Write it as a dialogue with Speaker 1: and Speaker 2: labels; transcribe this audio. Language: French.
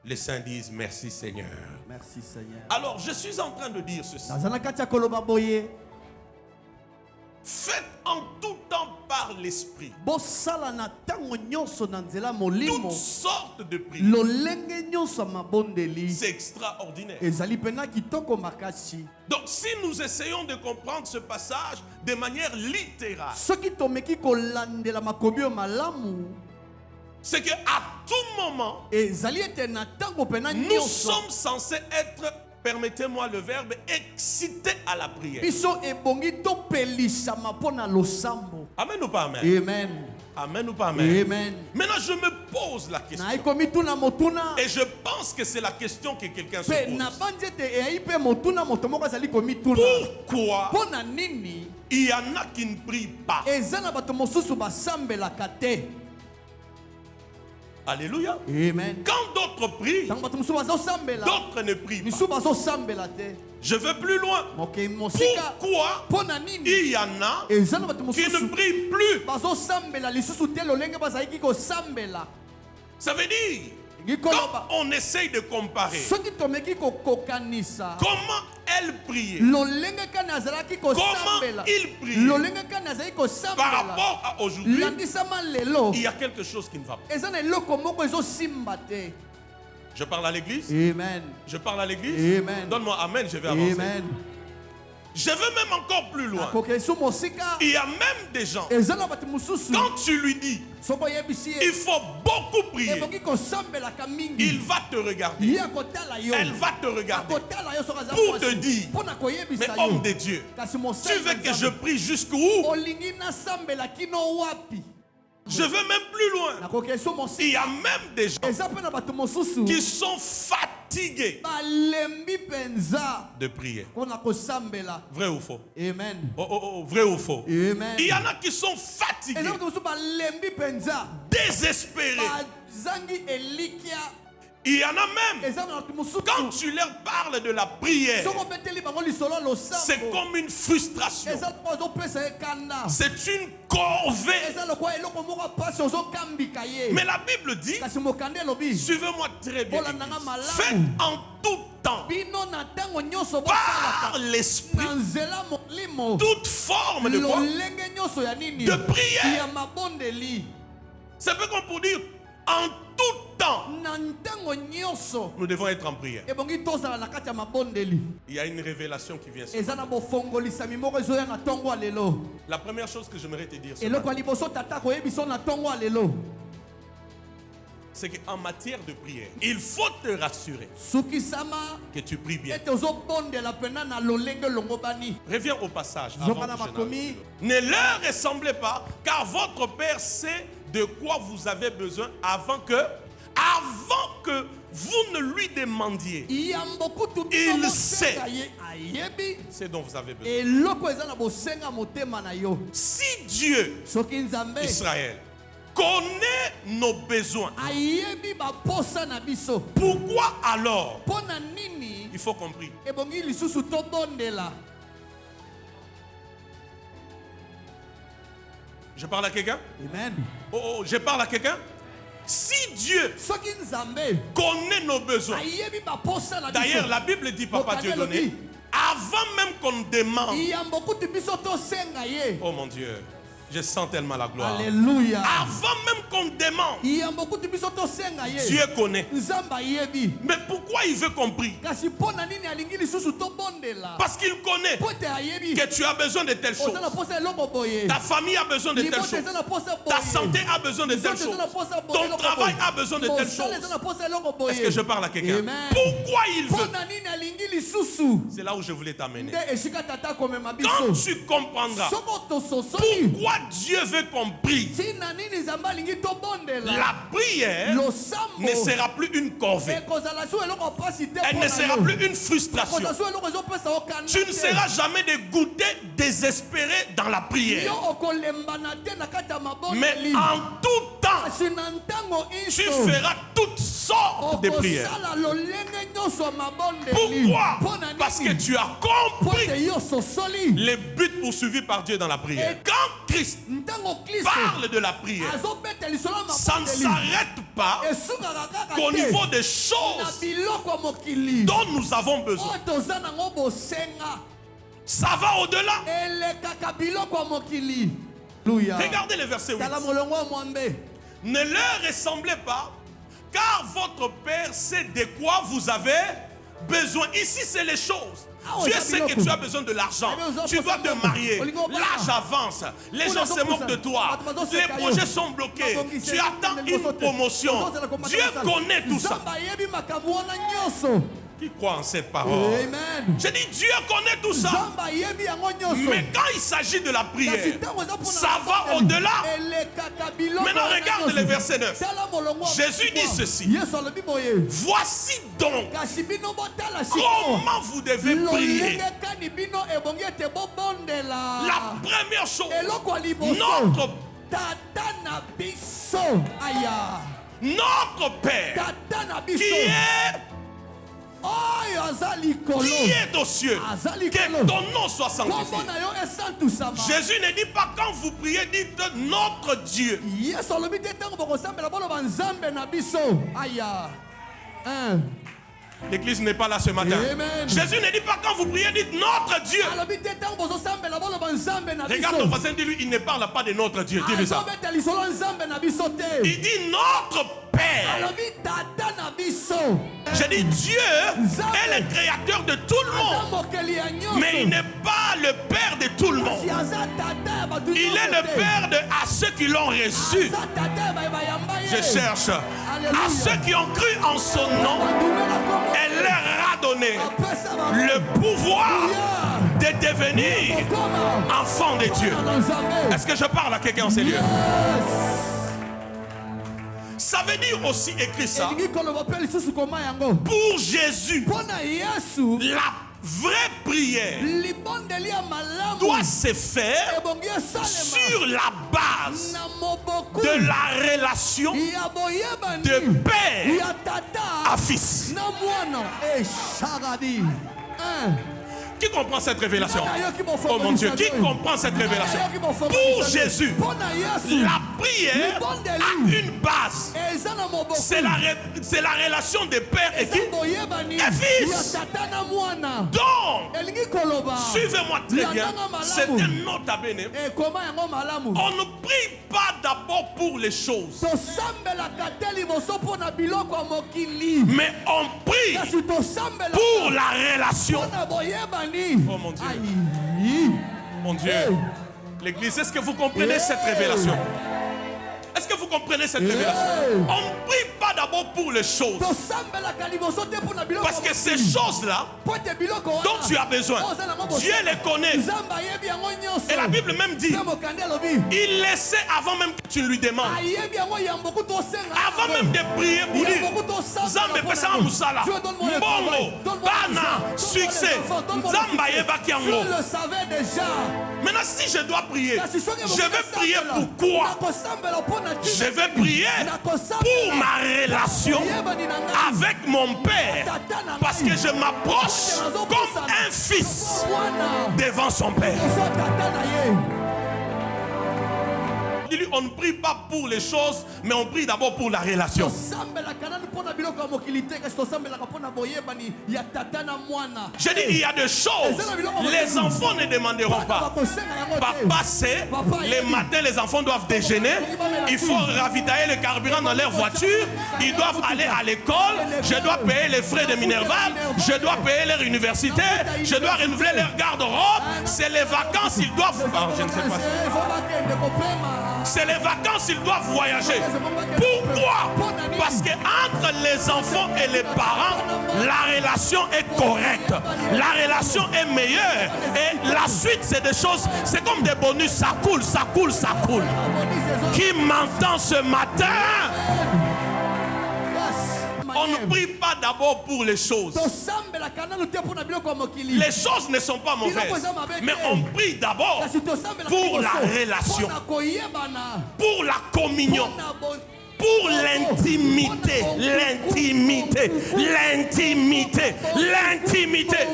Speaker 1: Les saints disent merci Seigneur.
Speaker 2: Merci Seigneur.
Speaker 1: Alors je suis en train de dire ceci. Faites en tout temps par l'esprit toutes sortes de prières. C'est extraordinaire. Donc si nous essayons de comprendre ce passage de manière littérale, c'est qu'à tout moment, nous sommes censés être, permettez-moi le verbe, excités à la prière. Amen ou pas amen?
Speaker 2: Amen.
Speaker 1: Amen ou pas amen?
Speaker 2: Amen.
Speaker 1: Maintenant, je me pose la question. Et je pense que c'est la question que quelqu'un se pose. Pourquoi il y en a qui ne prient pas? Alléluia.
Speaker 2: Amen.
Speaker 1: Quand d'autres prient, d'autres ne prient pas. Je vais plus loin. Pourquoi il y en a qui ne prient plus? Ça veut dire, quand on essaye de comparer comment elle priait, comment il priait par rapport à aujourd'hui, il y a quelque chose qui ne va pas. Je parle à l'église.
Speaker 2: Amen.
Speaker 1: Je parle à l'église.
Speaker 2: Amen.
Speaker 1: Donne-moi amen, je vais avancer.
Speaker 2: Amen.
Speaker 1: Je veux même encore plus loin. Il y a même des gens, quand tu lui dis il faut beaucoup prier, il va te regarder. Elle va te regarder pour te dire, mais homme de Dieu, tu veux que je prie jusqu'où? Je veux même plus loin. Il y a même des gens qui sont fatigués de prier. Vrai ou faux?
Speaker 2: Amen.
Speaker 1: Vrai ou faux?
Speaker 2: Amen.
Speaker 1: Il y en a qui sont fatigués, désespérés. Il y en a même, quand tu leur parles de la prière, c'est comme une frustration. C'est une corvée. Mais la Bible dit, suivez-moi très bien, faites en tout temps, par l'esprit, toute forme de quoi? De prière. C'est peu comme pour dire, en tout temps, nous devons être en prière. Il y a une révélation qui vient. La première chose que j'aimerais te dire, c'est qu'en matière de prière, il faut te rassurer que tu pries bien. Reviens au passage. Ne leur ressemblez pas, car votre Père sait de quoi vous avez besoin avant que vous ne lui demandiez. Il sait ce dont vous avez besoin. Si Dieu, Israël, connaît nos besoins, pourquoi alors il faut qu'on prie? Je parle à quelqu'un?
Speaker 2: Amen.
Speaker 1: Je parle à quelqu'un? Si Dieu connaît nos besoins, d'ailleurs la Bible dit, Papa Dieu donné, avant même qu'on demande, oh mon Dieu, je sens tellement la gloire.
Speaker 2: Alléluia.
Speaker 1: Avant même qu'on demande, Dieu connaît. Mais pourquoi il veut qu'on prie? Parce qu'il connaît que tu as besoin de telle chose. Ta famille a besoin de telle chose. Ta santé a besoin de telle chose. Ton travail a besoin de telle chose. Est-ce que je parle à quelqu'un? Pourquoi il veut? C'est là où je voulais t'amener. Quand tu comprendras pourquoi Dieu veut qu'on prie, la prière ne sera plus une corvée. Elle ne sera plus une frustration. Tu ne seras jamais dégoûté, désespéré dans la prière. Mais en tout temps, tu feras toutes sortes de prières. Pourquoi? Parce que tu as compris les buts poursuivis par Dieu dans la prière. Quand Christ parle de la prière, ça ne s'arrête pas qu'au niveau des choses dont nous avons besoin. Ça va au-delà. Regardez le verset 8. Ne leur ressemblez pas, car votre Père sait de quoi vous avez besoin. Ici, c'est les choses. Dieu sait que tu as besoin de l'argent. Tu dois te marier. L'âge avance. Les gens se moquent de toi. Les projets sont bloqués. Tu attends une promotion. Dieu connaît tout ça. Qui croit en cette parole? Je dis, Dieu connaît tout ça. Mais quand il s'agit de la prière, ça va au-delà. Maintenant, regarde le verset 9. Jésus dit ceci. Voici donc comment vous devez prier. La première chose, notre Père qui est aux cieux, que ton nom soit sanctifié. Jésus ne dit pas quand vous priez, dites notre Dieu. L'église n'est pas là ce matin. Amen. Jésus ne dit pas quand vous priez, dites notre Dieu. Regarde ton voisin, dis-lui, il ne parle pas de notre Dieu. Dis-lui ça. Il dit notre Père. Je dis Dieu est le créateur de tout le monde. Mais il n'est pas le Père de tout le monde. Il est le Père de à ceux qui l'ont reçu. Je cherche. À ceux qui ont cru en son nom, elle leur a donné le pouvoir de devenir enfant de Dieu. Est-ce que je parle à quelqu'un en ces lieux? Ça veut dire aussi écrit ça. Pour Jésus, la vraie prière doit se faire sur la base de la relation de père à fils. Qui comprend cette révélation? Oh mon Dieu, qui comprend cette révélation? Pour Jésus, la prière a une base. C'est la relation de père et qui? Et fils. Donc, suivez-moi très bien. C'est un nota bene. On ne prie pas d'abord pour les choses, mais on prie pour la relation. Oh mon Dieu. Mon Dieu. L'église, est-ce que vous comprenez cette révélation? Est-ce que vous comprenez cette révélation? On ne prie pas d'abord pour les choses. Parce que ces choses-là dont tu as besoin, Dieu les connaît. Et la Bible même dit, il le sait avant même que tu lui demandes. Avant même de prier pour dire, Zambe pesama musala, mbongo, bana, succès, Zamba yeba kiango. Maintenant, si je dois prier, je vais prier pour quoi? Je vais prier pour ma relation avec mon Père, parce que je m'approche comme un fils devant son Père. On ne prie pas pour les choses, mais on prie d'abord pour la relation. Je dis, il y a des choses, les enfants ne demanderont pas. Papa sait, le matin les enfants doivent déjeuner, il faut ravitailler le carburant dans leur voiture, ils doivent aller à l'école, je dois payer les frais de Minerval, je dois payer leur université, je dois renouveler leur garde-robe, c'est les vacances, ils doivent... Oh, je ne sais pas. C'est les vacances, ils doivent voyager. Pourquoi? Parce que entre les enfants et les parents, la relation est correcte. La relation est meilleure. Et la suite, c'est des choses, c'est comme des bonus, ça coule, ça coule, ça coule. Qui m'entend ce matin? On ne prie pas d'abord pour les choses. Les choses ne sont pas mauvaises, mais on prie d'abord pour la relation, pour la communion, pour l'intimité, l'intimité, l'intimité, l'intimité.